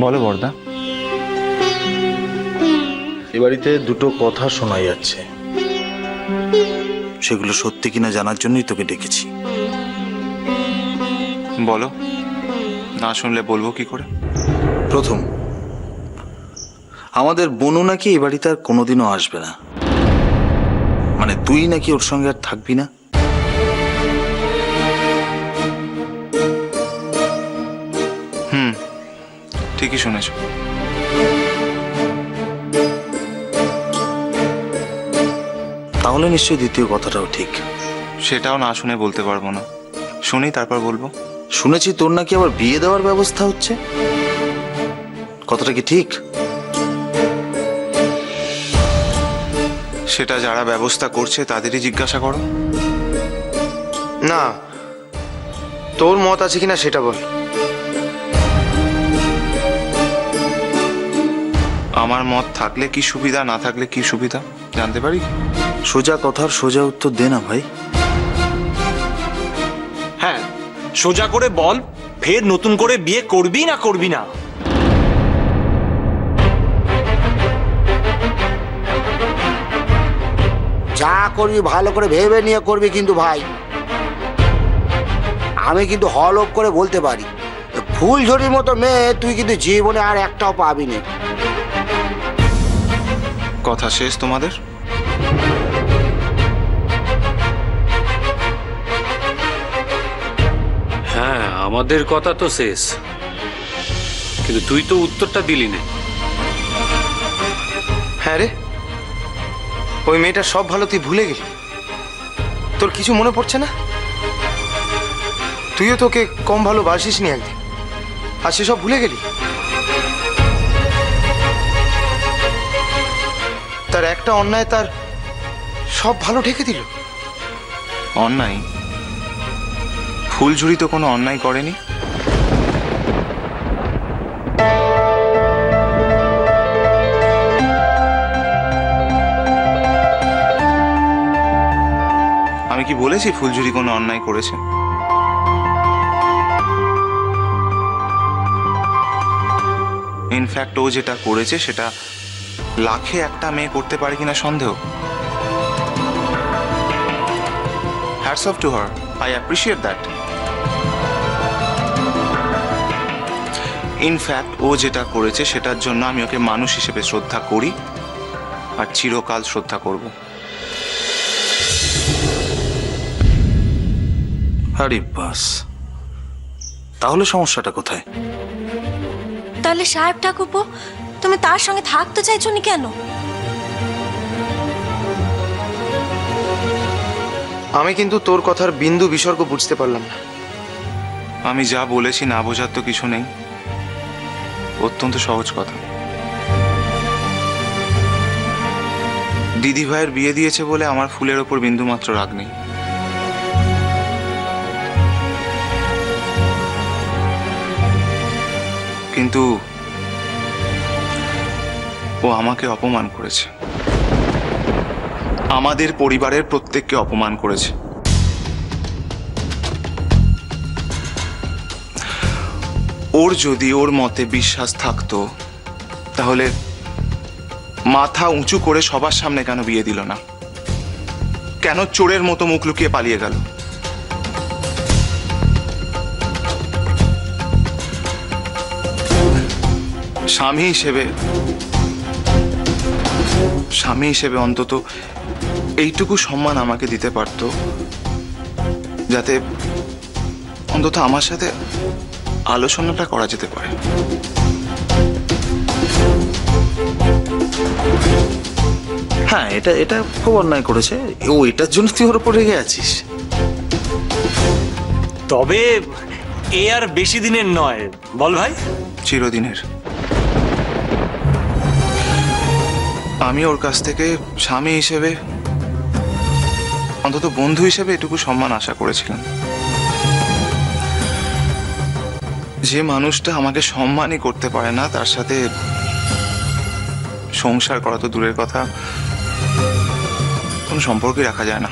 বলো বর্দা। এ বাড়িতে দুটো কথা শোনা যাচ্ছে, সেগুলো সত্যি কিনা জানার জন্যই তোকে ডেকেছি। বলো, না শুনলে বলবো কি করে? প্রথম, আমাদের বনু নাকি এ বাড়িতে আর কোনোদিনও আসবে না, মানে তুই নাকি ওর সঙ্গে আর থাকবি না। ঠিকই শুনেছ। তাহলে নিশ্চয়ই দ্বিতীয় কথাটাও ঠিক। সেটাও না শুনে বলতে পারবো না, শুনি তারপর বলবো। শুনেছি তোর নাকি আবার বিয়ে দেওয়ার ব্যবস্থা হচ্ছে, কথাটা কি ঠিক? সেটা যারা ব্যবস্থা করছে তাদেরই জিজ্ঞাসা করো। না, তোর মত আছে কিনা সেটা বল। আমার মত থাকলে কি সুবিধা, না থাকলে কি সুবিধা জানতে পারি? সোজা কথার সোজা উত্তর দে না ভাই। হ্যাঁ, সোজা করে বল, ফের নতুন করে বিয়ে করবি না করবি না? যা করবি ভালো করে ভেবে নিয়ে করবি কিন্তু ভাই। আমি কিন্তু হলফ করে বলতে পারি, ফুলঝুরির মতো মেয়ে তুই কিন্তু জীবনে আর একটাও পাবি না। কথা শেষ তোমাদের? হ্যাঁ, আমাদের কথা তো শেষ, কিন্তু তুই তো উত্তরটা দিলি না। হ্যাঁ রে, ওই মেয়েটার সব ভালো তুই ভুলে গেলি? তোর কিছু মনে পড়ছে না? তুইও তোকে কম ভালোবাসিস নি একদিন, আর সেসব ভুলে গেলি? তার একটা অন্যায় তার সব ভালো ঢেকে দিল। অন্যায়? ফুলঝুরি তো কোনো অন্যায় করেনি। আমি কি বলেছি ফুলঝুরি কোনো অন্যায় করেছে? ইনফ্যাক্ট ও যেটা করেছে সেটা লাখে একটা মেয়ে করতে পারে কিনা সন্দেহ। Hats off to her. I appreciate that. In fact ও যেটা করেছে সেটার জন্য আমি ওকে মানুষ হিসেবে শ্রদ্ধা করি আর চিরকাল শ্রদ্ধা করব। আরে বাস, তাহলে সমস্যাটা কোথায়? তাহলে সাহেব ঠাকুরপো, তুমি তার সঙ্গে থাকতে চাইছো না কেন? আমি কিন্তু তোর কথার বিন্দু বিসর্গ বুঝতে পারলাম না। আমি যা বলেছি না বোঝার তো কিছু নেই, অত্যন্ত সহজ কথা। দিদি ভাইয়ের বিয়ে দিয়েছে বলে আমার ফুলের ওপর বিন্দু মাত্র রাগ নেই। কিন্তু ও আমাকে অপমান করেছে, আমাদের পরিবারের প্রত্যেককে অপমান করেছে। ওর যদি ওর মতে বিশ্বাস থাকতো তাহলে মাথা উঁচু করে সবার সামনে কেন বিয়ে দিল না? কেন চোরের মতো মুখ লুকিয়ে পালিয়ে গেল? স্বামী হিসেবে অন্তত এইটুকু সম্মান আমাকে দিতে পারতো, যাতে অন্তত আমার সাথে আলোচনাটা করা যেতে পারে। হ্যাঁ, এটা খুব অন্যায় করেছে ও, এটার জন্য তুই ওর উপর রেগে আছিস। তবে এ আর বেশি দিনের নয়, বল ভাই? চিরদিনের। আমি ওর কাছ থেকে স্বামী হিসেবে, অন্তত বন্ধু হিসেবে এটুকু সম্মান আশা করেছিলাম। যে মানুষটা আমাকে সম্মানই করতে পারে না, তার সাথে সংসার করা তো দূরের কথা, কোনো সম্পর্কই রাখা যায় না।